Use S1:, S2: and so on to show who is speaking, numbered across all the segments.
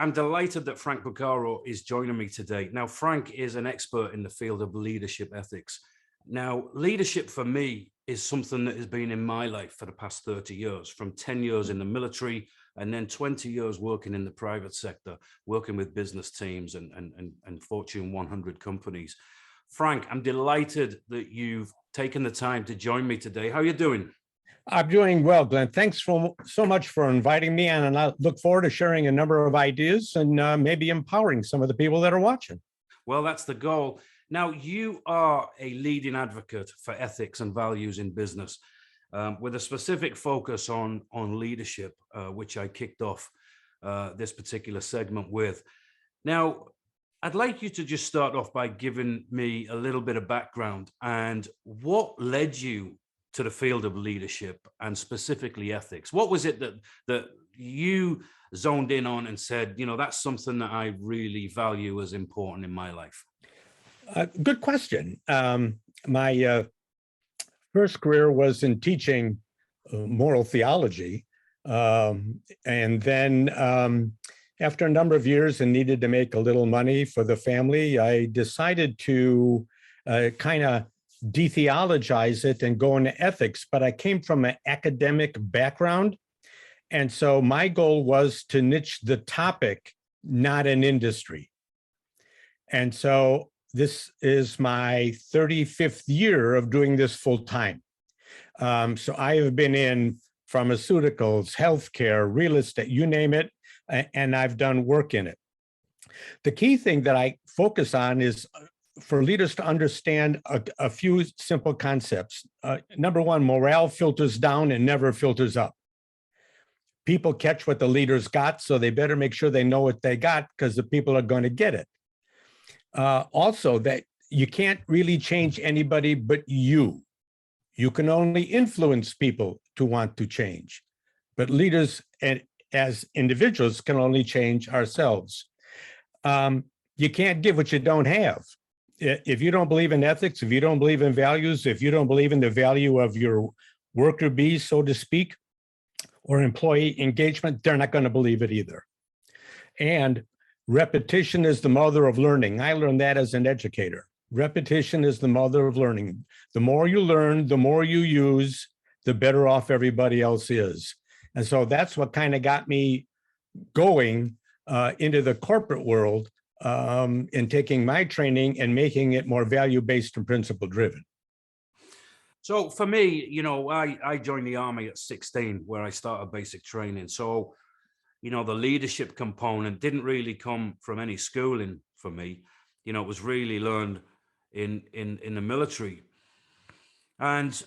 S1: I'm delighted that Frank Bucaro is joining me today. Now, Frank is an expert in the field of leadership ethics. Now, leadership for me is something that has been in my life for the past 30 years, from 10 years in the military and then 20 years working in the private sector, working with business teams and Fortune 100 companies. Frank, I'm delighted that you've taken the time to join me today. How are you doing?
S2: I'm doing well, Glenn. Thanks so much for inviting me, and I look forward to sharing a number of ideas and maybe empowering some of the people that are watching.
S1: Well, that's the goal. Now, you are a leading advocate for ethics and values in business, with a specific focus on leadership, which I kicked off this particular segment with. Now, I'd like you to just start off by giving me a little bit of background and what led you to the field of leadership and specifically ethics. What was it that you zoned in on and said, you know, that's something that I really value as important in my life?
S2: Good question. My first career was in teaching moral theology. And then after a number of years and needed to make a little money for the family, I decided to kind of de-theologize it and go into ethics, but I came from an academic background. And so my goal was to niche the topic, not an industry. And so this is my 35th year of doing this full time. So I have been in pharmaceuticals, healthcare, real estate, you name it, and I've done work in it. The key thing that I focus on is for leaders to understand a few simple concepts. Number one, morale filters down and never filters up. People catch what the leaders got, so they better make sure they know what they got because the people are going to get it. Also, that you can't really change anybody but you. You can only influence people to want to change, but leaders and as individuals can only change ourselves. You can't give what you don't have. If you don't believe in ethics, if you don't believe in values, if you don't believe in the value of your worker bees, so to speak, or employee engagement, they're not going to believe it either. And repetition is the mother of learning. I learned that as an educator. Repetition is the mother of learning. The more you learn, the more you use, the better off everybody else is. And so that's what kind of got me going into the corporate world, in taking my training and making it more value-based and principle-driven.
S1: So for me, you know, I joined the Army at 16, where I started basic training. So, you know, the leadership component didn't really come from any schooling for me. You know, it was really learned in the military. And,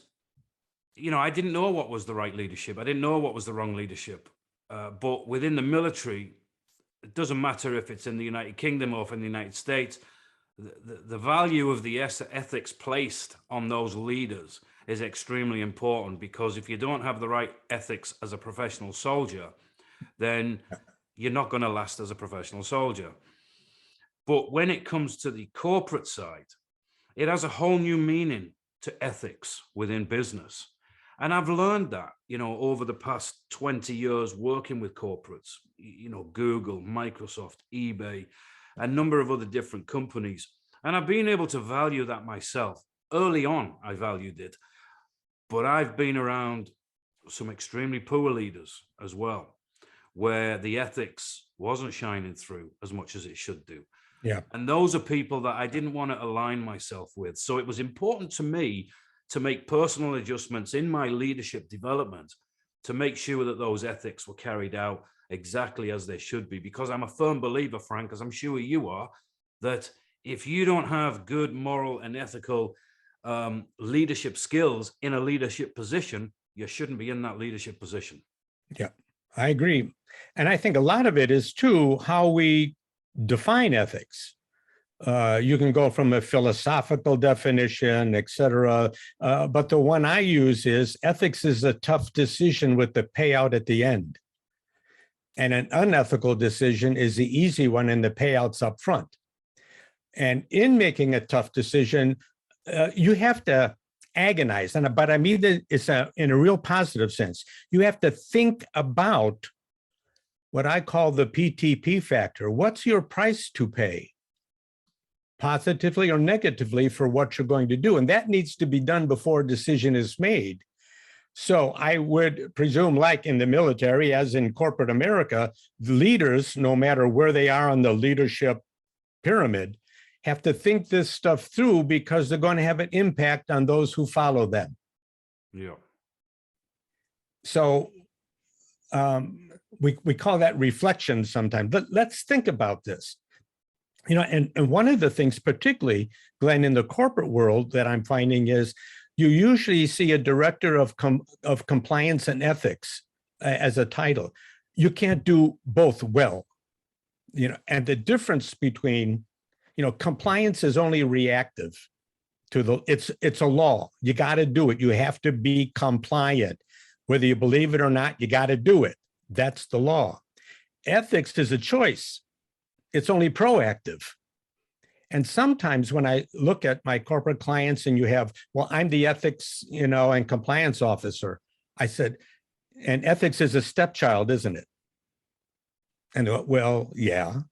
S1: you know, I didn't know what was the right leadership. I didn't know what was the wrong leadership. But within the military, it doesn't matter if it's in the United Kingdom or in the United States, the value of the ethics placed on those leaders is extremely important, because if you don't have the right ethics as a professional soldier, then you're not going to last as a professional soldier. But when it comes to the corporate side, it has a whole new meaning to ethics within business. And I've learned that, you know, over the past 20 years working with corporates, you know, Google, Microsoft, eBay, a number of other different companies. And I've been able to value that myself. Early on, I valued it, but I've been around some extremely poor leaders as well, where the ethics wasn't shining through as much as it should do.
S2: Yeah.
S1: And those are people that I didn't want to align myself with. So it was important to me to make personal adjustments in my leadership development to make sure that those ethics were carried out exactly as they should be. Because I'm a firm believer, Frank, as I'm sure you are, that if you don't have good moral and ethical leadership skills in a leadership position, you shouldn't be in that leadership position.
S2: Yeah, I agree. And I think a lot of it is too how we define ethics. You can go from a philosophical definition, et cetera. But the one I use is ethics is a tough decision with the payout at the end. And an unethical decision is the easy one and the payouts up front. And in making a tough decision, you have to agonize. But I mean, it's in a real positive sense. You have to think about what I call the PTP factor. What's your price to pay, positively or negatively, for what you're going to do? And that needs to be done before a decision is made. So I would presume, like in the military, as in corporate America, the leaders, no matter where they are on the leadership pyramid, have to think this stuff through, because they're going to have an impact on those who follow them.
S1: Yeah.
S2: So we call that reflection sometimes. But let's think about this. And one of the things, particularly, Glenn, in the corporate world that I'm finding is you usually see a director of compliance and ethics as a title. You can't do both well. And the difference between, compliance is only reactive to it's a law. You got to do it. You have to be compliant. Whether you believe it or not, you got to do it. That's the law. Ethics is a choice. It's only proactive. And sometimes when I look at my corporate clients and you have, well, I'm the ethics, and compliance officer, I said, and ethics is a stepchild, isn't it? And well, yeah.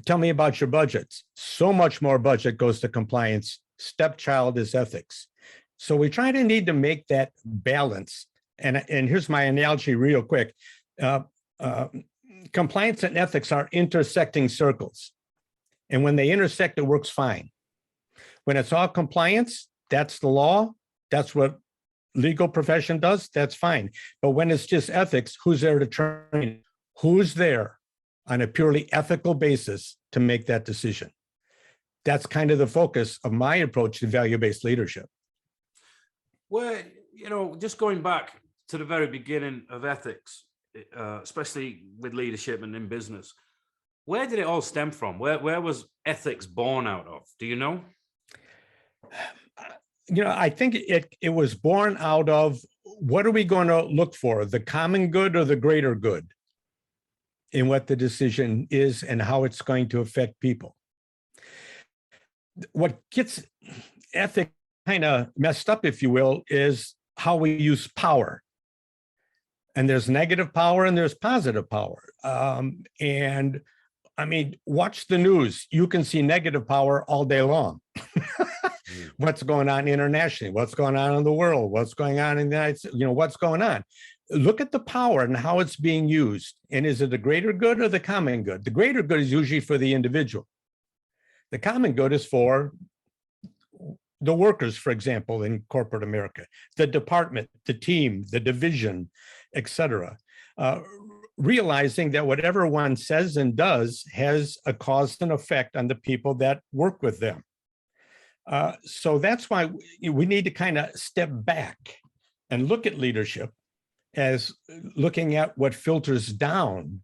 S2: Tell me about your budgets. So much more budget goes to compliance. Stepchild is ethics. So we need to make that balance. And here's my analogy real quick. Compliance and ethics are intersecting circles. And when they intersect, it works fine. When it's all compliance, that's the law. That's what legal profession does. That's fine. But when it's just ethics, who's there to train? Who's there on a purely ethical basis to make that decision? That's kind of the focus of my approach to value-based leadership.
S1: Well, just going back to the very beginning of ethics, especially with leadership and in business, where did it all stem from? Where was ethics born out of? Do you know?
S2: I think it was born out of, what are we going to look for, the common good or the greater good in what the decision is and how it's going to affect people? What gets ethics kind of messed up, if you will, is how we use power. And there's negative power and there's positive power. And I mean, watch the news. You can see negative power all day long. What's going on internationally? What's going on in the world? What's going on in the United States? What's going on? Look at the power and how it's being used. And is it the greater good or the common good? The greater good is usually for the individual. The common good is for the workers, for example, in corporate America, the department, the team, the division, et cetera. Realizing that whatever one says and does has a cause and effect on the people that work with them. So that's why we need to kind of step back and look at leadership as looking at what filters down,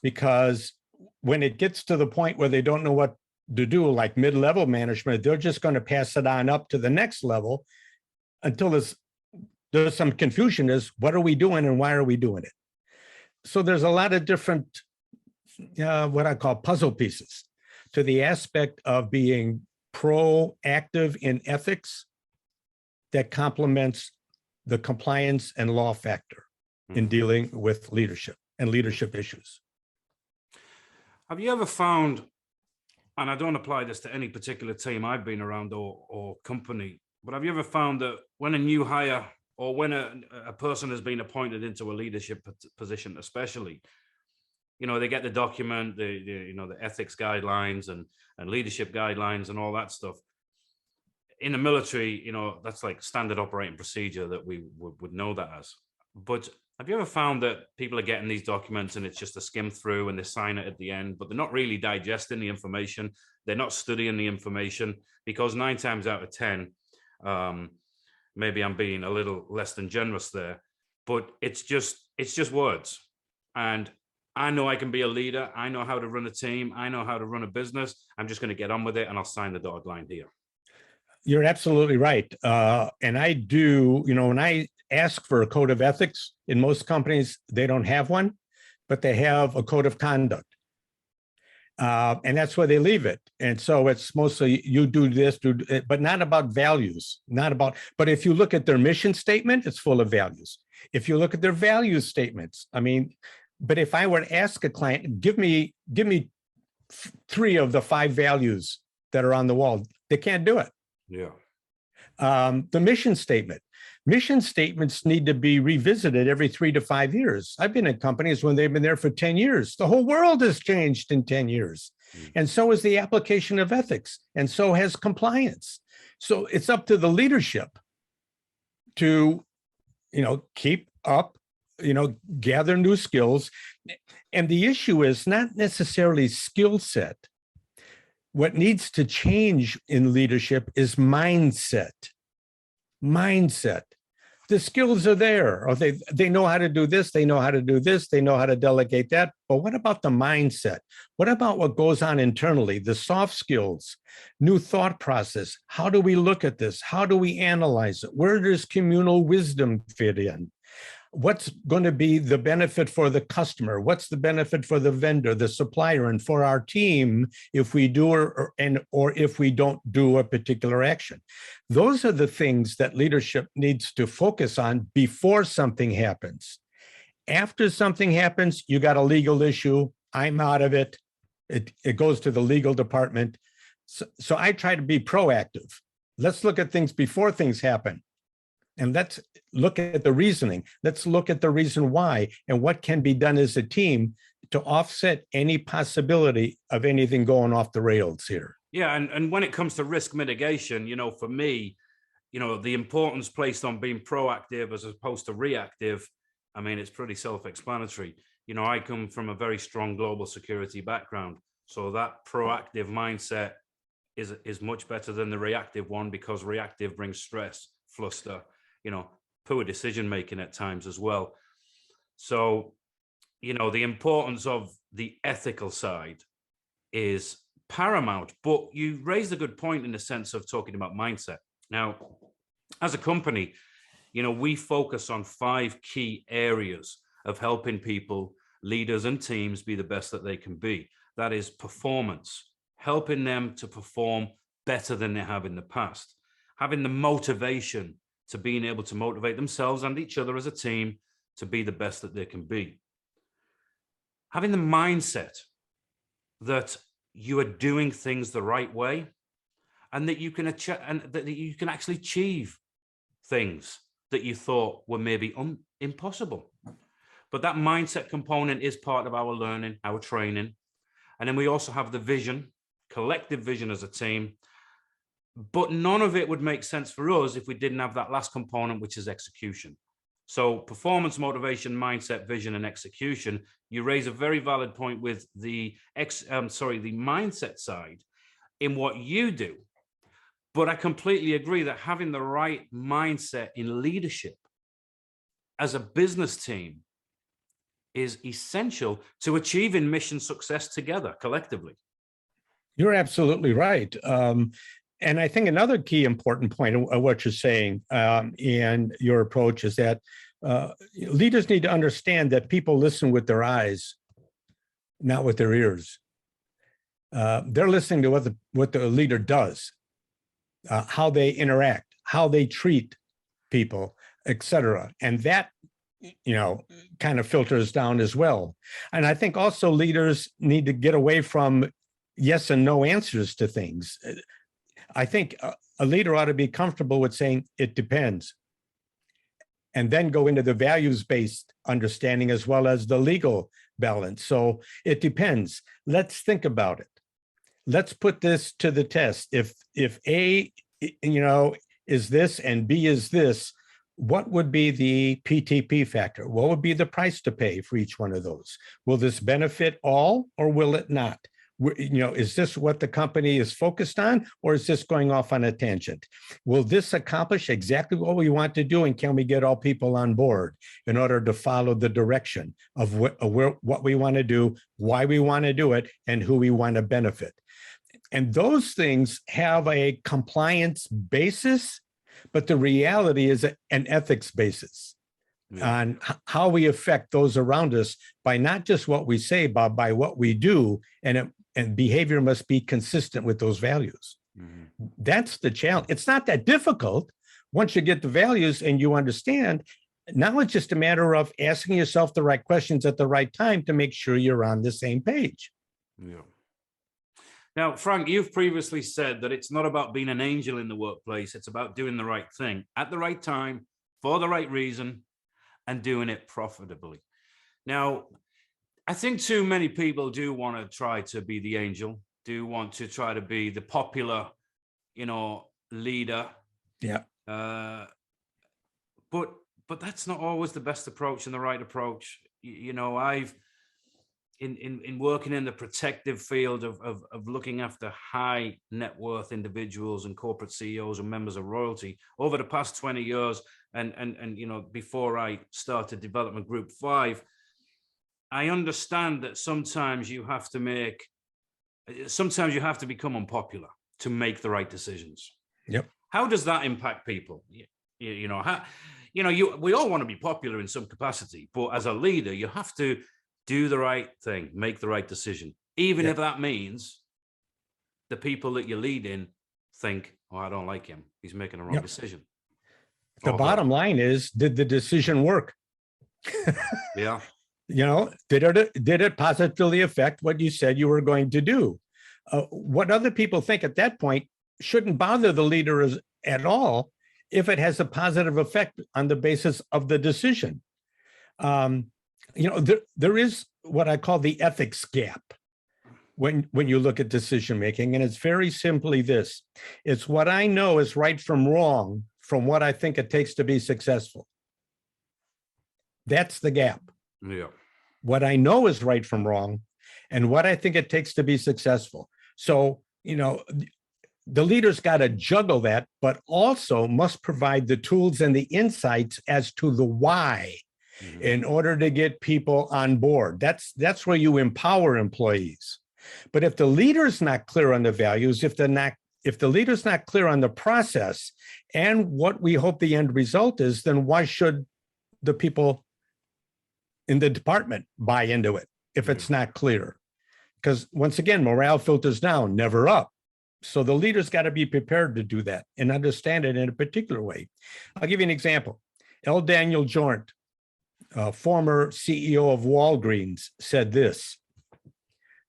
S2: because when it gets to the point where they don't know what to do, like mid-level management, they're just going to pass it on up to the next level until there's some confusion as what are we doing and why are we doing it? So there's a lot of different, what I call puzzle pieces to the aspect of being proactive in ethics that complements the compliance and law factor in dealing with leadership and leadership issues.
S1: Have you ever found, and I don't apply this to any particular team I've been around or company, but have you ever found that when a new hire or when a person has been appointed into a leadership position, especially, they get the document, the ethics guidelines and leadership guidelines and all that stuff. In the military, that's like standard operating procedure that we would know that as. But have you ever found that people are getting these documents and it's just a skim through and they sign it at the end, but they're not really digesting the information. They're not studying the information, because 9 times out of 10, maybe I'm being a little less than generous there, but it's just words. And I know I can be a leader. I know how to run a team. I know how to run a business. I'm just going to get on with it and I'll sign the dotted line here.
S2: You're absolutely right. And I do, when I ask for a code of ethics, in most companies, they don't have one, but they have a code of conduct. And that's where they leave it. And so it's mostly you do this, but not about values, but if you look at their mission statement, it's full of values. If you look at their value statements, I mean, But if I were to ask a client, give me 3 of the 5 values that are on the wall, they can't do it.
S1: Yeah.
S2: The mission statement. Mission statements need to be revisited every 3 to 5 years. I've been in companies when they've been there for 10 years. The whole world has changed in 10 years. And so is the application of ethics, and so has compliance. So it's up to the leadership to, keep up, gather new skills. And the issue is not necessarily skill set. What needs to change in leadership is mindset. Mindset. The skills are there, or they know how to do this, they know how to do this, they know how to delegate that. But what about the mindset? What about what goes on internally, the soft skills, new thought process? How do we look at this? How do we analyze it? Where does communal wisdom fit in? What's going to be the benefit for the customer? What's the benefit for the vendor, the supplier, and for our team if we do or if we don't do a particular action? Those are the things that leadership needs to focus on before something happens. After something happens, you got a legal issue. I'm out of it. It goes to the legal department. So I try to be proactive. Let's look at things before things happen. And let's look at the reasoning. Let's look at the reason why and what can be done as a team to offset any possibility of anything going off the rails here.
S1: Yeah, and when it comes to risk mitigation, for me, the importance placed on being proactive as opposed to reactive, I mean, it's pretty self-explanatory. I come from a very strong global security background, so that proactive mindset is much better than the reactive one, because reactive brings stress, fluster, poor decision making at times as well. So, the importance of the ethical side is paramount. But you raised a good point in the sense of talking about mindset. Now, as a company, we focus on 5 key areas of helping people, leaders and teams be the best that they can be. That is performance, helping them to perform better than they have in the past, having the motivation to being able to motivate themselves and each other as a team to be the best that they can be. Having the mindset that you are doing things the right way, and that you can actually achieve things that you thought were maybe impossible. But that mindset component is part of our learning, our training. And then we also have the vision, collective vision as a team. But none of it would make sense for us if we didn't have that last component, which is execution. So performance, motivation, mindset, vision, and execution. You raise a very valid point with the mindset side in what you do. But I completely agree that having the right mindset in leadership as a business team is essential to achieving mission success together, collectively.
S2: You're absolutely right. And I think another key important point of what you're saying and your approach is that leaders need to understand that people listen with their eyes, not with their ears. They're listening to what the leader does, how they interact, how they treat people, etc. And that, kind of filters down as well. And I think also leaders need to get away from yes and no answers to things. I think a leader ought to be comfortable with saying it depends, and then go into the values-based understanding as well as the legal balance. So it depends. Let's think about it. Let's put this to the test. If A, is this and B is this, what would be the PTP factor? What would be the price to pay for each one of those? Will this benefit all or will it not? Is this what the company is focused on, or is this going off on a tangent? Will this accomplish exactly what we want to do, and can we get all people on board in order to follow the direction of what we want to do, why we want to do it, and who we want to benefit? And those things have a compliance basis, but the reality is an ethics basis on how we affect those around us by not just what we say, but by what we do, and behavior must be consistent with those values. That's the challenge. It's not that difficult once you get the values and you understand, Now it's just a matter of asking yourself the right questions at the right time to make sure you're on the same page.
S1: Yeah. Now, Frank, you've previously said that it's not about being an angel in the workplace. It's about doing the right thing at the right time, for the right reason, and doing it profitably. Now, I think too many people do want to try to be the angel, do want to try to be the popular, leader.
S2: Yeah.
S1: But that's not always the best approach and the right approach. I've in working in the protective field of looking after high net worth individuals and corporate CEOs and members of royalty over the past 20 years, and before I started Development Group 5, I understand that sometimes you have to become unpopular to make the right decisions.
S2: Yep.
S1: How does that impact people? We all want to be popular in some capacity, but as a leader, you have to do the right thing, make the right decision, even if that means the people that you're leading think, "Oh, I don't like him. He's making a wrong decision."
S2: The bottom line is, did the decision work?
S1: Yeah.
S2: Did it positively affect what you said you were going to do? What other people think at that point shouldn't bother the leader at all if it has a positive effect on the basis of the decision. There is what I call the ethics gap when you look at decision making, and it's very simply this: it's what I know is right from wrong from what I think it takes to be successful. That's the gap.
S1: Yeah.
S2: What I know is right from wrong and what I think it takes to be successful. So, the leader's got to juggle that, but also must provide the tools and the insights as to the why in order to get people on board. That's where you empower employees. But if the leader's not clear on the values, if the leader's not clear on the process and what we hope the end result is, then why should the people in the department buy into it if it's not clear? Because once again, morale filters down, never up. So the leader's got to be prepared to do that and understand it in a particular way. I'll give you an example. L. Daniel Jornt, former CEO of Walgreens, said this: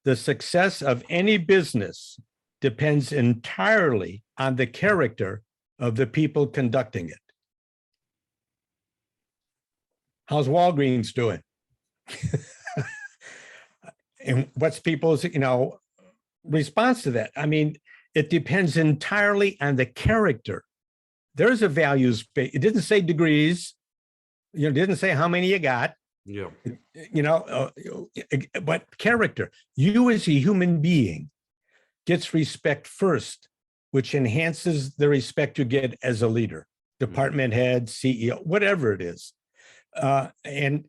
S2: "The success of any business depends entirely on the character of the people conducting it." How's Walgreens doing? And what's people's, response to that? I mean, it depends entirely on the character. There's a values base. It didn't say degrees. It didn't say how many you got.
S1: Yeah.
S2: But character. You as a human being gets respect first, which enhances the respect you get as a leader, department head, CEO, whatever it is. And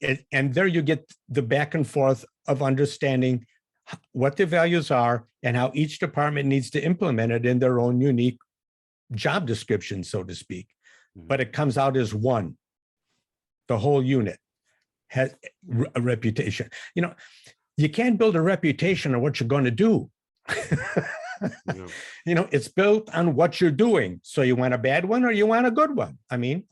S2: there you get the back and forth of understanding what the values are and how each department needs to implement it in their own unique job description, so to speak. But it comes out as one. The whole unit has a reputation. You can't build a reputation on what you're going to do. It's built on what you're doing. So you want a bad one or you want a good one? I mean,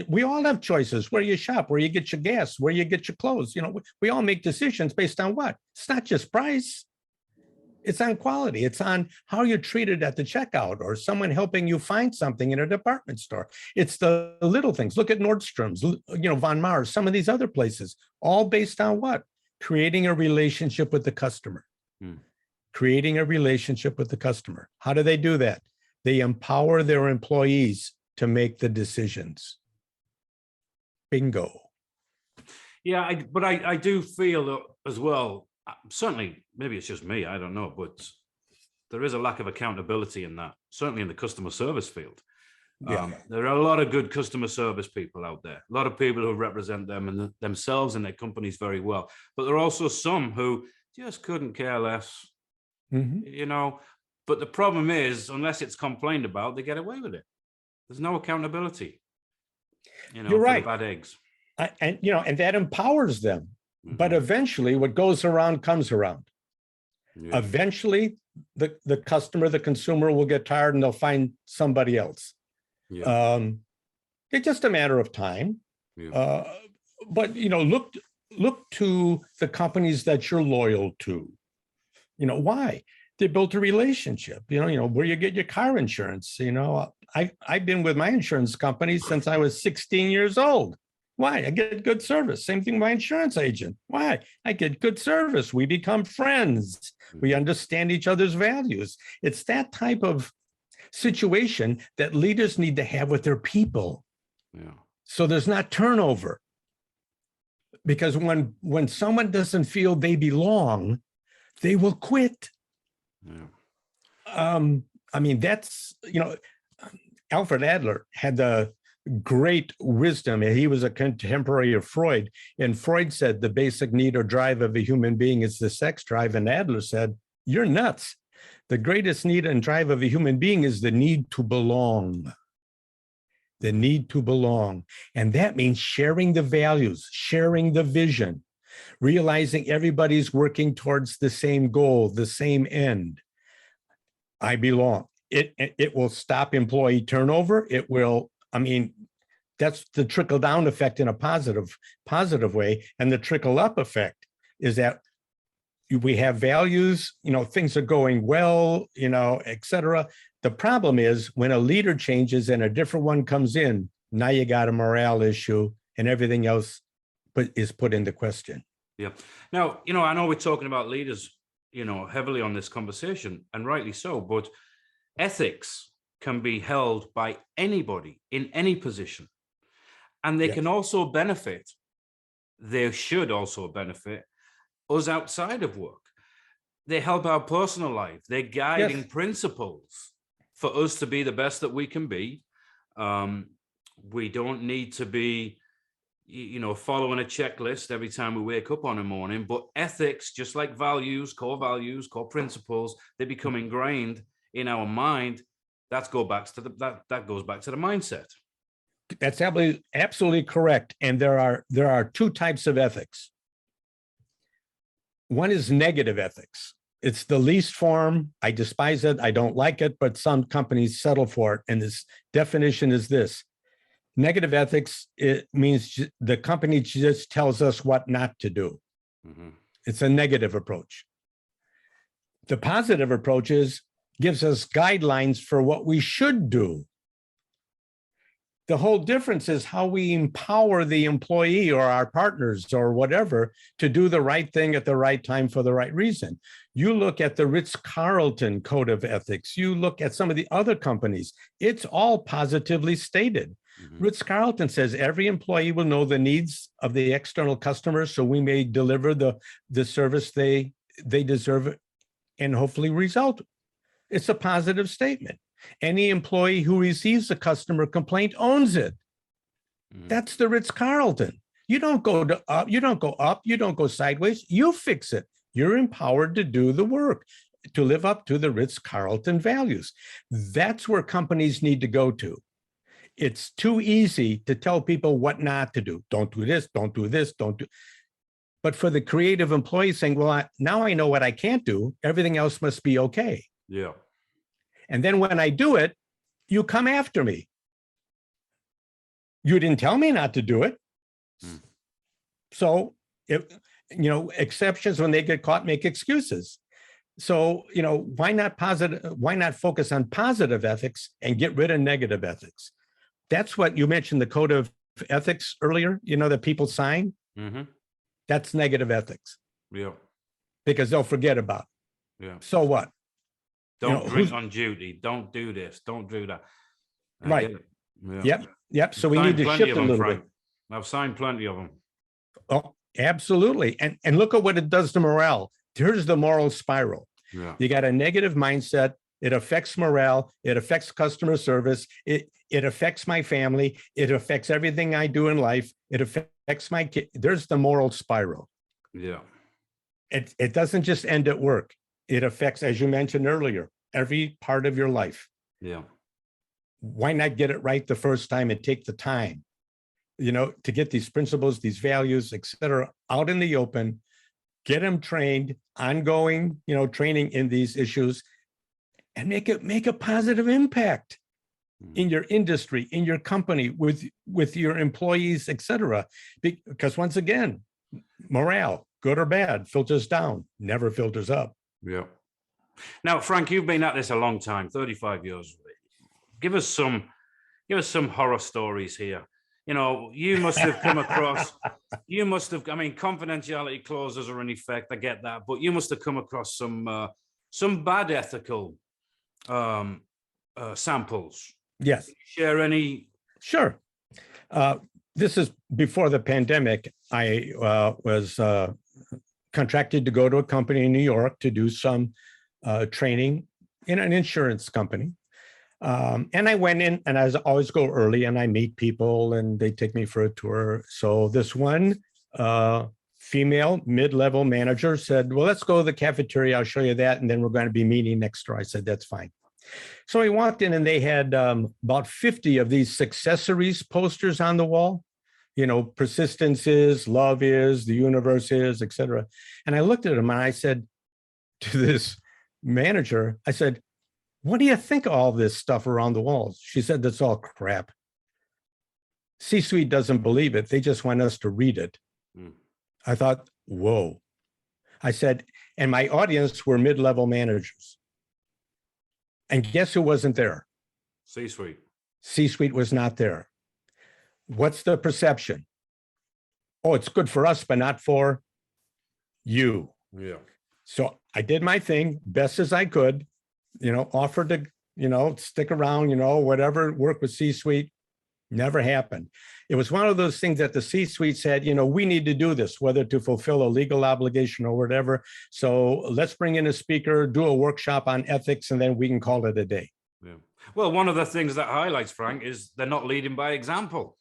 S2: we all have choices: where you shop, where you get your gas, where you get your clothes. We all make decisions based on what? It's not just price. It's on quality. It's on how you're treated at the checkout or someone helping you find something in a department store. It's the little things. Look at Nordstrom's, Von Mars, some of these other places, all based on what? Creating a relationship with the customer. Creating a relationship with the customer. How do they do that? They empower their employees to make the decisions. Bingo.
S1: Yeah, but I do feel as well, certainly, maybe it's just me, I don't know, but there is a lack of accountability in that, certainly in the customer service field. There are a lot of good customer service people out there, a lot of people who represent them and themselves and their companies very well, but there are also some who just couldn't care less, but the problem is, unless it's complained about, they get away with it. There's no accountability,
S2: You're right.
S1: for the bad eggs.
S2: And that empowers them. But eventually what goes around comes around. Yeah. Eventually the customer, the consumer will get tired and they'll find somebody else. Yeah. It's just a matter of time.
S1: Yeah.
S2: But look to the companies that you're loyal to. Why? They built a relationship. Where you get your car insurance. I've been with my insurance company since I was 16 years old. Why? I get good service. Same thing with my insurance agent. Why? I get good service. We become friends. We understand each other's values. It's that type of situation that leaders need to have with their people.
S1: Yeah.
S2: So there's not turnover. Because when someone doesn't feel they belong, they will quit.
S1: Yeah.
S2: That's, Alfred Adler had the great wisdom. He was a contemporary of Freud. And Freud said the basic need or drive of a human being is the sex drive. And Adler said, you're nuts. The greatest need and drive of a human being is the need to belong. The need to belong. And that means sharing the values, sharing the vision, realizing everybody's working towards the same goal, the same end. I belong. It will stop employee turnover. It will, that's the trickle down effect in a positive way. And the trickle up effect is that we have values, things are going well, et cetera. The problem is when a leader changes and a different one comes in, now you got a morale issue and everything else is put into question.
S1: Yeah. Now, I know we're talking about leaders, heavily on this conversation, and rightly so, but ethics can be held by anybody in any position. And they can also benefit, they should also benefit us outside of work. They help our personal life. They're guiding principles for us to be the best that we can be. We don't need to be, following a checklist every time we wake up on a morning, but ethics, just like values, core principles, they become ingrained in our mind. That goes back to the mindset.
S2: That's absolutely correct. And there are two types of ethics. One is negative ethics. It's the least form. I despise it. I don't like it, but some companies settle for it. And this definition is this. Negative ethics, it means the company just tells us what not to do. Mm-hmm. It's a negative approach. The positive approach gives us guidelines for what we should do. The whole difference is how we empower the employee or our partners or whatever to do the right thing at the right time for the right reason. You look at the Ritz-Carlton Code of Ethics, you look at some of the other companies, it's all positively stated. Mm-hmm. Ritz-Carlton says every employee will know the needs of the external customers so we may deliver the service they deserve and hopefully result. It's a positive statement. Any employee who receives a customer complaint owns it. Mm. That's the Ritz-Carlton. You don't go up, you don't go sideways, you fix it. You're empowered to do the work, to live up to the Ritz-Carlton values. That's where companies need to go to. It's too easy to tell people what not to do. Don't do this, don't do this, don't do. But for the creative employee saying, well, now I know what I can't do, everything else must be okay.
S1: Yeah.
S2: And then when I do it, you come after me. You didn't tell me not to do it. Mm. So, exceptions when they get caught make excuses. So, why not focus on positive ethics and get rid of negative ethics? That's what you mentioned, the code of ethics earlier, that people sign. Mm-hmm. That's negative ethics.
S1: Yeah.
S2: Because they'll forget about it. Yeah. So what?
S1: Don't drink on duty. Don't do this. Don't do that.
S2: Right. Yeah. Yep. So we need to shift a little bit.
S1: I've signed plenty of them.
S2: Oh, absolutely. And look at what it does to morale. Here's the moral spiral. Yeah. You got a negative mindset. It affects morale. It affects customer service. It affects my family. It affects everything I do in life. It affects my kid. There's the moral spiral.
S1: Yeah.
S2: It doesn't just end at work. It affects, as you mentioned earlier, every part of your life.
S1: Yeah.
S2: Why not get it right the first time and take the time, to get these principles, these values, et cetera, out in the open, get them trained, ongoing, training in these issues, and make a positive impact. in your industry, in your company, with your employees, etc. Because once again, morale, good or bad, filters down, never filters up.
S1: Yeah. Now, Frank, you've been at this a long time, 35 years. Give us some horror stories here. You know, you must have come across, I mean, confidentiality clauses are in effect, I get that, but you must have come across some bad ethical samples.
S2: Yes.
S1: Share any?
S2: Sure. This is before the pandemic. I was contracted to go to a company in New York to do some training in an insurance company. And I went in, and I always go early, and I meet people, and they take me for a tour. So this one female mid-level manager said, well, let's go to the cafeteria. I'll show you that. And then we're going to be meeting next door. I said, that's fine. So we walked in, and they had about 50 of these accessories posters on the wall. You know, persistence is, love is, the universe is, et cetera. And I looked at them, and I said to this manager, I said, what do you think of all this stuff around the walls? She said, that's all crap. C-suite doesn't believe it. They just want us to read it. I thought, whoa. I said, and my audience were mid-level managers. And guess who wasn't there?
S1: C-suite.
S2: C-suite was not there. What's the perception? Oh, it's good for us, but not for you.
S1: Yeah.
S2: So I did my thing best as I could, you know, offered to, you know, stick around, you know, whatever, work with C-suite. Never happened. It was one of those things that the C-suite said, you know, we need to do this, whether to fulfill a legal obligation or whatever. So let's bring in a speaker, do a workshop on ethics, and then we can call it a day.
S1: Yeah. Well, one of the things that highlights, Frank, is they're not leading by example.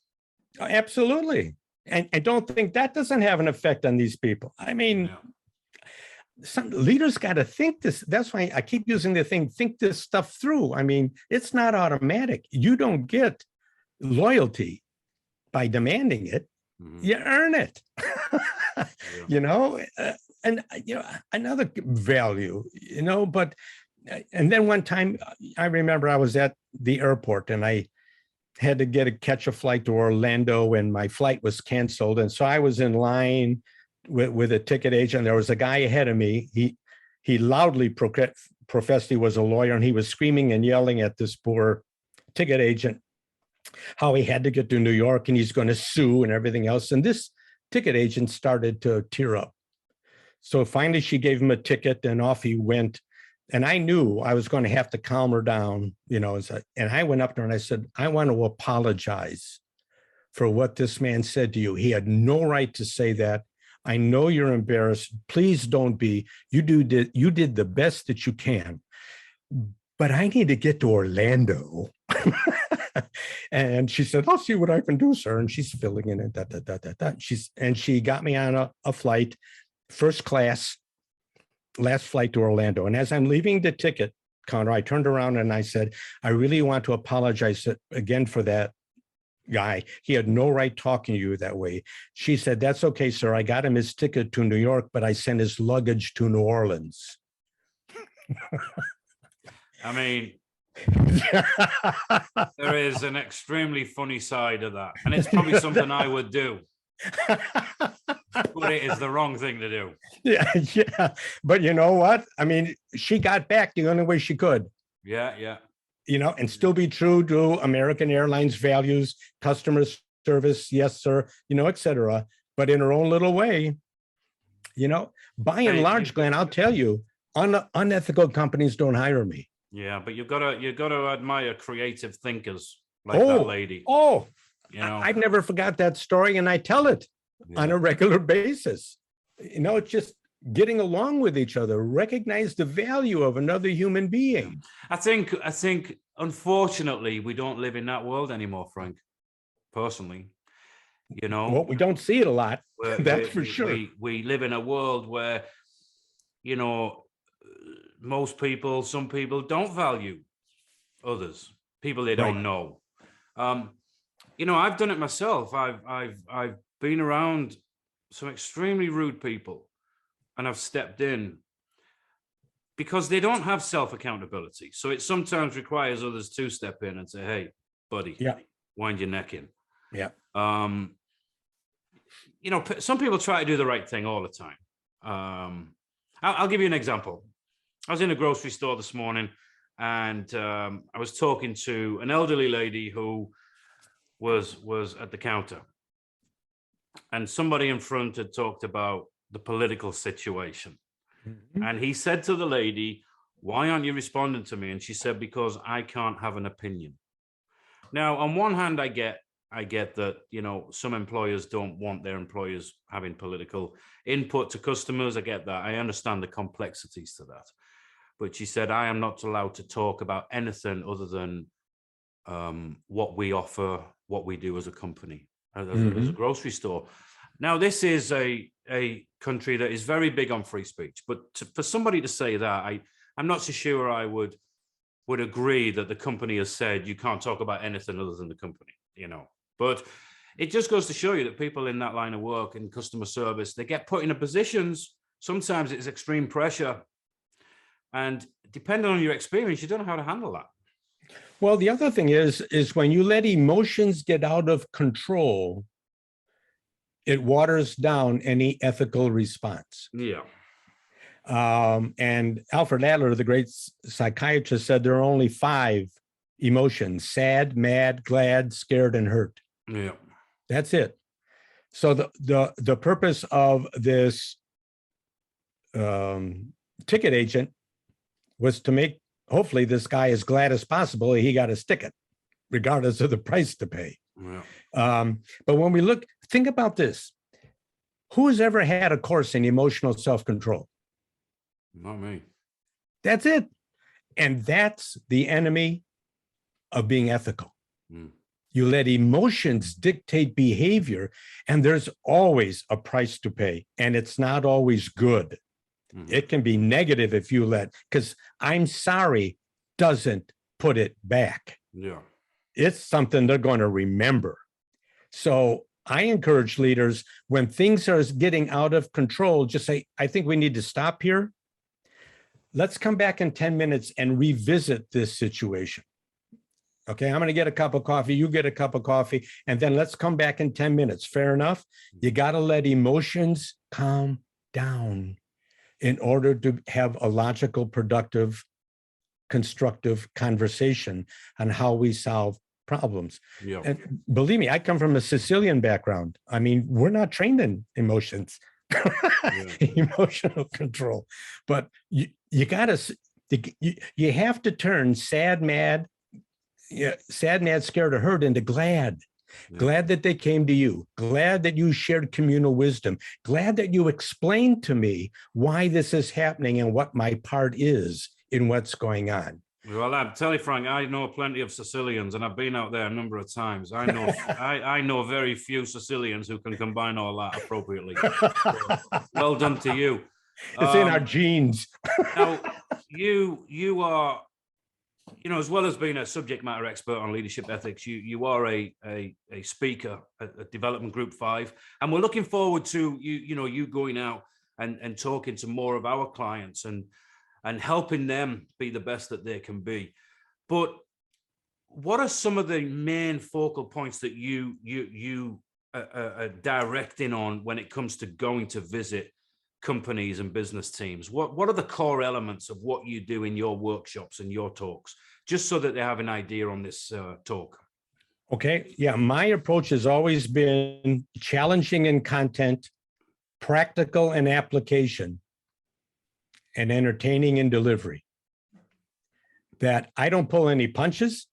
S2: Absolutely. And I don't think that doesn't have an effect on these people. I mean, some leaders got to think this. That's why I keep using the thing, think this stuff through. I mean, it's not automatic. You don't get loyalty by demanding it. You earn it. You know, and you know, another value, you know, but and then one time I remember I was at the airport, and I had to catch a flight to Orlando, and my flight was canceled. And so I was in line with a ticket agent. There was a guy ahead of me. He loudly professed he was a lawyer, and he was screaming and yelling at this poor ticket agent how he had to get to New York and he's going to sue and everything else. And this ticket agent started to tear up. So finally she gave him a ticket, and off he went. And I knew I was going to have to calm her down, you know, and I went up to her and I said, I want to apologize for what this man said to you. He had no right to say that. I know you're embarrassed. Please don't be. You did the best that you can. But I need to get to Orlando. And she said, I'll see what I can do, sir. And she's filling in and she got me on a flight, first class, last flight to Orlando. And as I'm leaving the ticket counter, I turned around and I said, I really want to apologize again for that guy. He had no right talking to you that way. She said, that's okay, sir. I got him his ticket to New York, but I sent his luggage to New Orleans.
S1: I mean, there is an extremely funny side of that. And it's probably something I would do. But it is the wrong thing to do.
S2: Yeah. But you know what? I mean, she got back the only way she could.
S1: Yeah.
S2: You know, and still be true to American Airlines values, customer service, yes, sir, you know, et cetera. But in her own little way, you know, by and large, Glenn, I'll tell you, unethical companies don't hire me.
S1: Yeah, but you've got to admire creative thinkers like that lady.
S2: Oh,
S1: you know,
S2: I've never forgot that story, and I tell it on a regular basis. You know, it's just getting along with each other, recognize the value of another human being.
S1: I think unfortunately we don't live in that world anymore, Frank. Personally, you know,
S2: well, we don't see it a lot. That's for sure.
S1: We live in a world where, you know, some people don't value others, people they don't know. You know, I've done it myself. I've been around some extremely rude people, and I've stepped in because they don't have self-accountability. So it sometimes requires others to step in and say, hey, buddy, wind your neck in.
S2: Yeah.
S1: You know, some people try to do the right thing all the time. I'll give you an example. I was in a grocery store this morning, and I was talking to an elderly lady who was at the counter, and somebody in front had talked about the political situation. Mm-hmm. And he said to the lady, why aren't you responding to me? And she said, because I can't have an opinion. Now, on one hand, I get that, you know, some employers don't want their employers having political input to customers. I get that. I understand the complexities to that. But she said, I am not allowed to talk about anything other than what we offer, what we do as a company, as a grocery store. Now, this is a country that is very big on free speech. But for somebody to say that, I'm not so sure I would agree that the company has said you can't talk about anything other than the company, you know. But it just goes to show you that people in that line of work in customer service, they get put in positions. Sometimes it's extreme pressure. And depending on your experience, you don't know how to handle that.
S2: Well, the other thing is when you let emotions get out of control, it waters down any ethical response.
S1: Yeah.
S2: And Alfred Adler, the great psychiatrist, said there are only 5 emotions: sad, mad, glad, scared, and hurt.
S1: Yeah.
S2: That's it. So the purpose of this ticket agent was to make, hopefully, this guy as glad as possible he got his ticket, regardless of the price to pay. Yeah. But when we look, think about this. Who has ever had a course in emotional self-control?
S1: Not me.
S2: That's it. And that's the enemy of being ethical. Mm. You let emotions dictate behavior, and there's always a price to pay, and it's not always good. Mm-hmm. It can be negative if you let, because I'm sorry doesn't put it back.
S1: Yeah.
S2: It's something they're going to remember. So I encourage leaders, when things are getting out of control, just say, I think we need to stop here. Let's come back in 10 minutes and revisit this situation. Okay, I'm going to get a cup of coffee. You get a cup of coffee. And then let's come back in 10 minutes. Fair enough? You got to let emotions calm down in order to have a logical, productive, constructive conversation on how we solve problems. Yeah. And believe me, I come from a Sicilian background. I mean, we're not trained in emotions, emotional control. But you got to, you have to turn sad, mad, scared, or hurt into glad. Yeah. Glad that they came to you. Glad that you shared communal wisdom. Glad that you explained to me why this is happening and what my part is in what's going on.
S1: Well, I'm telling you, Frank, I know plenty of Sicilians, and I've been out there a number of times. I know, I know very few Sicilians who can combine all that appropriately. So, well done to you.
S2: It's in our genes.
S1: Now, you are, you know, as well as being a subject matter expert on leadership ethics, you are a speaker at Development Group 5, and we're looking forward to you going out and talking to more of our clients and helping them be the best that they can be. But what are some of the main focal points that you are directing on when it comes to going to visit companies and business teams? What are the core elements of what you do in your workshops and your talks, just so that they have an idea on this talk?
S2: Okay. Yeah. My approach has always been challenging in content, practical in application, and entertaining in delivery. That I don't pull any punches.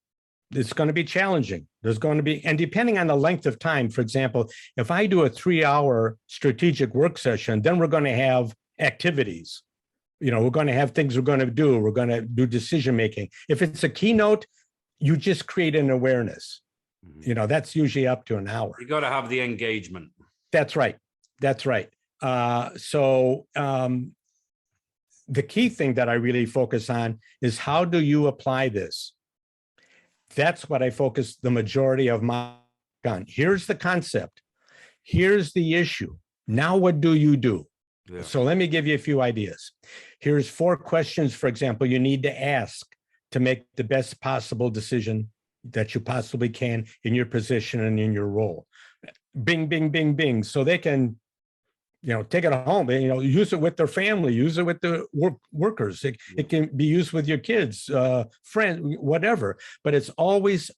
S2: It's going to be challenging. There's going to be, and depending on the length of time, for example, if I do a 3-hour strategic work session, then we're going to have activities. You know, we're going to have things we're going to do. We're going to do decision making. If it's a keynote, you just create an awareness. You know, that's usually up to an hour.
S1: You got to have the engagement.
S2: That's right. That's right. The key thing that I really focus on is how do you apply this? That's what I focus the majority of my on. Here's the concept. Here's the issue. Now what do you do?
S1: Yeah.
S2: So let me give you a few ideas. Here's 4 questions, for example, you need to ask to make the best possible decision that you possibly can in your position and in your role. Bing, bing, bing, bing. So they can, take it home, use it with their family, use it with the workers. It can be used with your kids, friends, whatever. But it's always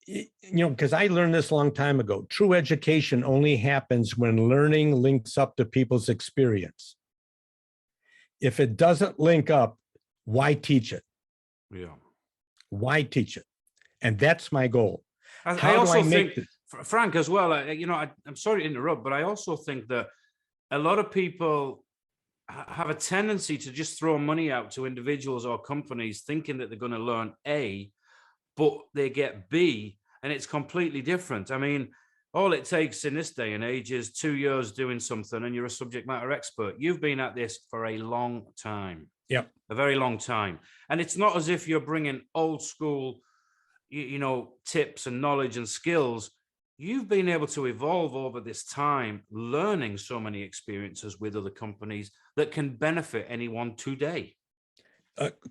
S2: because I learned this a long time ago. True education only happens when learning links up to people's experience. If it doesn't link up, why teach it?
S1: Yeah.
S2: Why teach it? And that's my goal.
S1: I also think, Frank, as well, I'm sorry to interrupt, but I also think that a lot of people have a tendency to just throw money out to individuals or companies thinking that they're going to learn A, but they get B, and it's completely different. I mean, all it takes in this day and age is 2 years doing something and you're a subject matter expert. You've been at this for a long time.
S2: Yep.
S1: A very long time. And it's not as if you're bringing old school, tips and knowledge and skills. You've been able to evolve over this time, learning so many experiences with other companies that can benefit anyone today.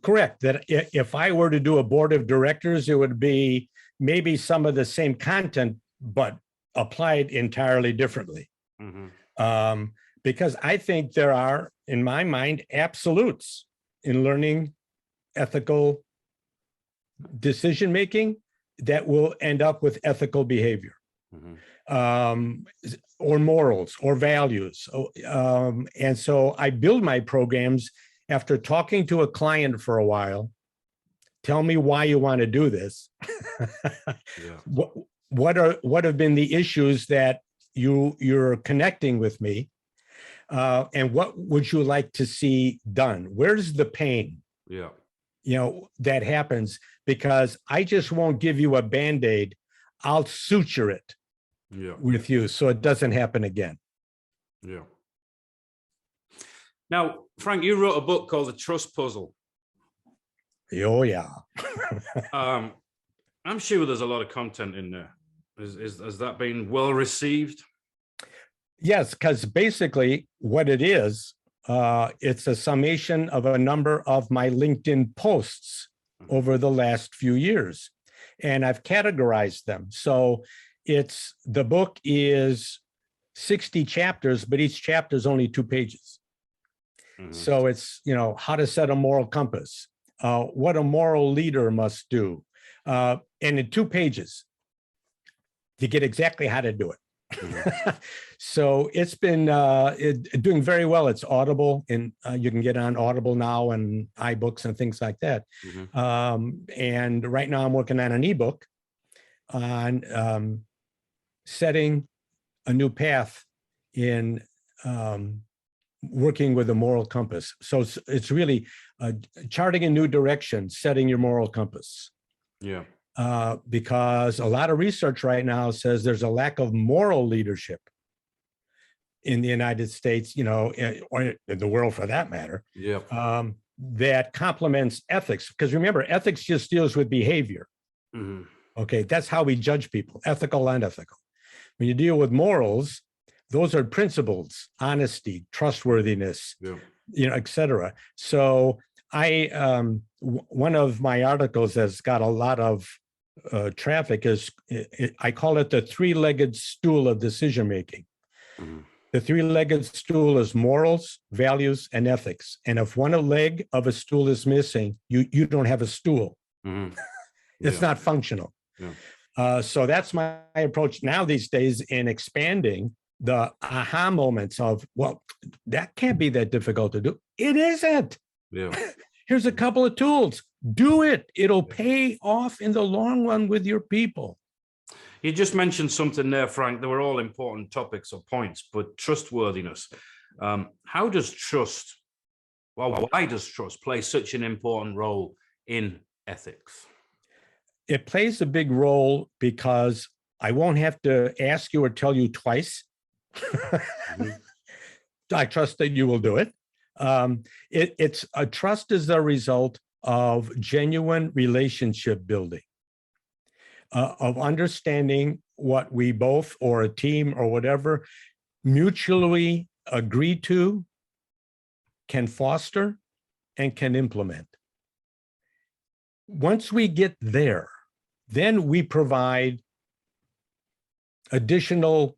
S2: Correct. That if I were to do a board of directors, it would be maybe some of the same content, but applied entirely differently. Mm-hmm. Because I think there are, in my mind, absolutes in learning ethical decision-making that will end up with ethical behavior. Mm-hmm. Or morals or values. And so I build my programs after talking to a client for a while. Tell me why you want to do this. Yeah. What have been the issues that you're connecting with me? And what would you like to see done? Where's the pain?
S1: Yeah.
S2: That happens, because I just won't give you a Band-Aid. I'll suture it with you so it doesn't happen again.
S1: Yeah. Now, Frank, you wrote a book called The Trust Puzzle.
S2: Oh, yeah.
S1: I'm sure there's a lot of content in there. Has that been well received?
S2: Yes, because basically what it is, it's a summation of a number of my LinkedIn posts over the last few years, and I've categorized them. So the book is 60 chapters, but each chapter is only 2 pages. Mm-hmm. So it's, how to set a moral compass, what a moral leader must do. And in 2 pages, you get exactly how to do it. Mm-hmm. So it's been doing very well. It's Audible, and you can get on Audible now and iBooks and things like that. Mm-hmm. And right now I'm working on an ebook on setting a new path in working with a moral compass. So it's really charting a new direction, setting your moral compass.
S1: Yeah.
S2: Because a lot of research right now says there's a lack of moral leadership in the United States, or in the world for that matter.
S1: Yeah.
S2: That complements ethics. Because remember, ethics just deals with behavior. Mm-hmm. Okay, that's how we judge people, ethical and unethical. When you deal with morals, those are principles, honesty, trustworthiness, et cetera. So one of my articles that's got a lot of traffic is, I call it the 3-legged stool of decision-making. Mm-hmm. The 3-legged stool is morals, values, and ethics. And if one leg of a stool is missing, you don't have a stool. Mm-hmm. It's not functional. Yeah. So that's my approach now these days in expanding the aha moments of, well, that can't be that difficult to do. It isn't. Yeah. Here's a couple of tools. Do it. It'll pay off in the long run with your people.
S1: You just mentioned something there, Frank. They were all important topics or points, but trustworthiness. How does trust, why does trust play such an important role in ethics?
S2: It plays a big role because I won't have to ask you or tell you twice. Mm-hmm. I trust that you will do it. It's a trust is the result of genuine relationship building, of understanding what we both, or a team or whatever, mutually agree to, can foster, and can implement. Once we get there, then we provide additional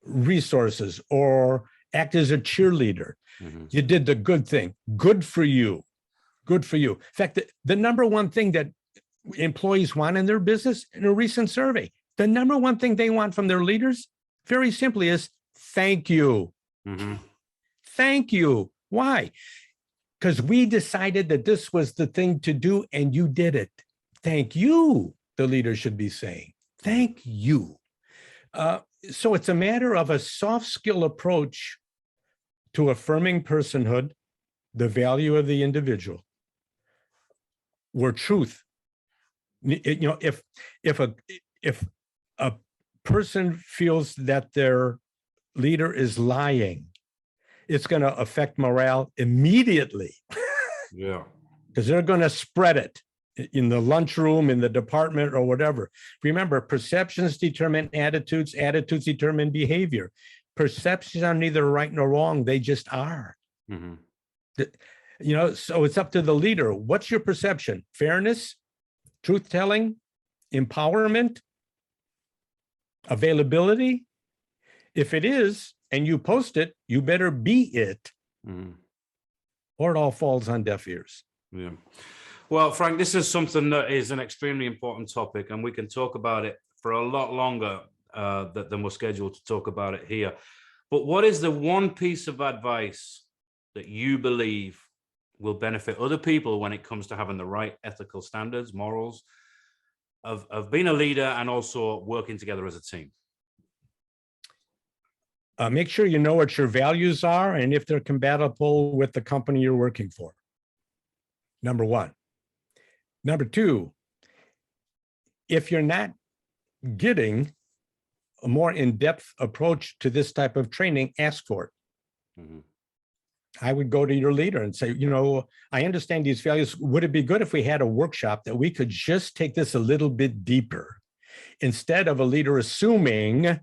S2: resources or act as a cheerleader.
S1: Mm-hmm.
S2: You did the good thing. Good for you. Good for you. In fact, the number one thing that employees want in their business, in a recent survey, the number one thing they want from their leaders, very simply, is thank you.
S1: Mm-hmm.
S2: Thank you. Why? Because we decided that this was the thing to do and you did it. Thank you, the leader should be saying. Thank you. So it's a matter of a soft skill approach to affirming personhood, the value of the individual, where truth, if a person feels that their leader is lying, it's going to affect morale immediately.
S1: Yeah.
S2: Because they're going to spread it in the lunchroom, in the department, or whatever. Remember, perceptions determine attitudes, attitudes determine behavior. Perceptions are neither right nor wrong, they just are.
S1: Mm-hmm.
S2: So it's up to the leader. What's your perception? Fairness, truth-telling, empowerment, availability? If it is, and you post it, you better be it, or it all falls on deaf ears.
S1: Yeah. Well, Frank, this is something that is an extremely important topic, and we can talk about it for a lot longer than we're scheduled to talk about it here. But what is the one piece of advice that you believe will benefit other people when it comes to having the right ethical standards, morals, of being a leader and also working together as a team?
S2: Make sure you know what your values are and if they're compatible with the company you're working for. Number one. Number two, if you're not getting a more in-depth approach to this type of training, ask for it.
S1: Mm-hmm.
S2: I would go to your leader and say, I understand these values. Would it be good if we had a workshop that we could just take this a little bit deeper, instead of a leader assuming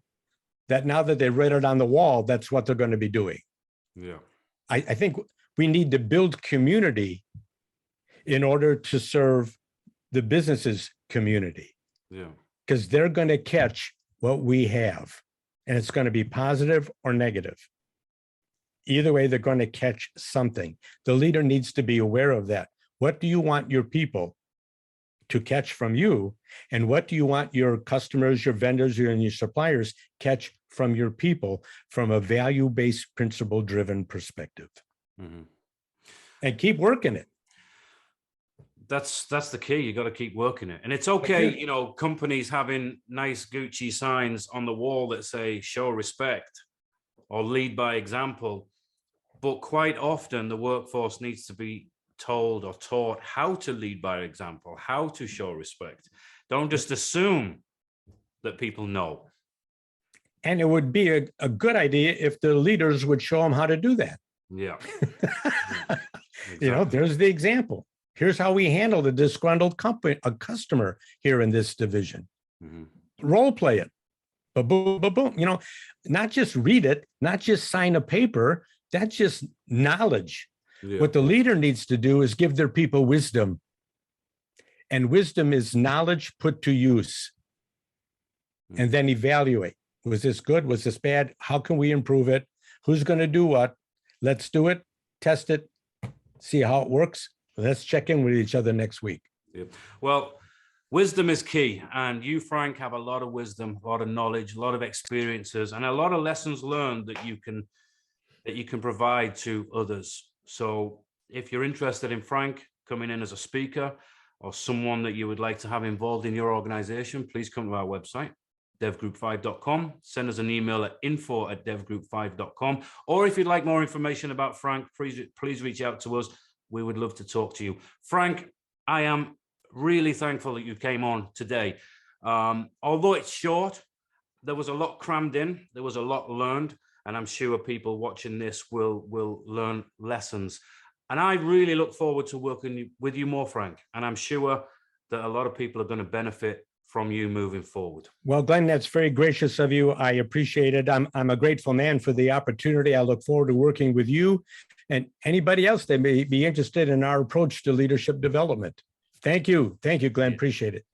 S2: that now that they read it on the wall, that's what they're going to be doing?
S1: Yeah.
S2: I think we need to build community in order to serve the business's community.
S1: Yeah.
S2: Because they're going to catch what we have, and it's going to be positive or negative. Either way, they're going to catch something. The leader needs to be aware of that. What do you want your people to catch from you? And what do you want your customers, your vendors, and your suppliers catch from your people from a value-based, principle-driven perspective? Mm-hmm. And keep working it.
S1: That's the key. You got to keep working it. And it's okay, companies having nice Gucci signs on the wall that say show respect or lead by example. But quite often the workforce needs to be told or taught how to lead by example, how to show respect. Don't just assume that people know.
S2: And it would be a good idea if the leaders would show them how to do that.
S1: Yeah. Exactly.
S2: There's the example. Here's how we handle the disgruntled customer here in this division. Mm-hmm. Role play it. Ba-boom, ba-boom. Not just read it, not just sign a paper. That's just knowledge. Yeah. What the leader needs to do is give their people wisdom. And wisdom is knowledge put to use. Mm-hmm. And then evaluate. Was this good? Was this bad? How can we improve it? Who's going to do what? Let's do it, test it, see how it works. Let's check in with each other next week.
S1: Yeah. Well, wisdom is key. And you, Frank, have a lot of wisdom, a lot of knowledge, a lot of experiences, and a lot of lessons learned that you can provide to others. So if you're interested in Frank coming in as a speaker or someone that you would like to have involved in your organization, please come to our website, devgroup5.com. Send us an email at info@devgroup5.com. Or if you'd like more information about Frank, please reach out to us. We would love to talk to you. Frank, I am really thankful that you came on today. Although it's short, there was a lot crammed in. There was a lot learned. And I'm sure people watching this will learn lessons. And I really look forward to working with you more, Frank. And I'm sure that a lot of people are going to benefit from you moving forward.
S2: Well, Glenn, that's very gracious of you. I appreciate it. I'm a grateful man for the opportunity. I look forward to working with you and anybody else that may be interested in our approach to leadership development. Thank you. Thank you, Glenn. Appreciate it.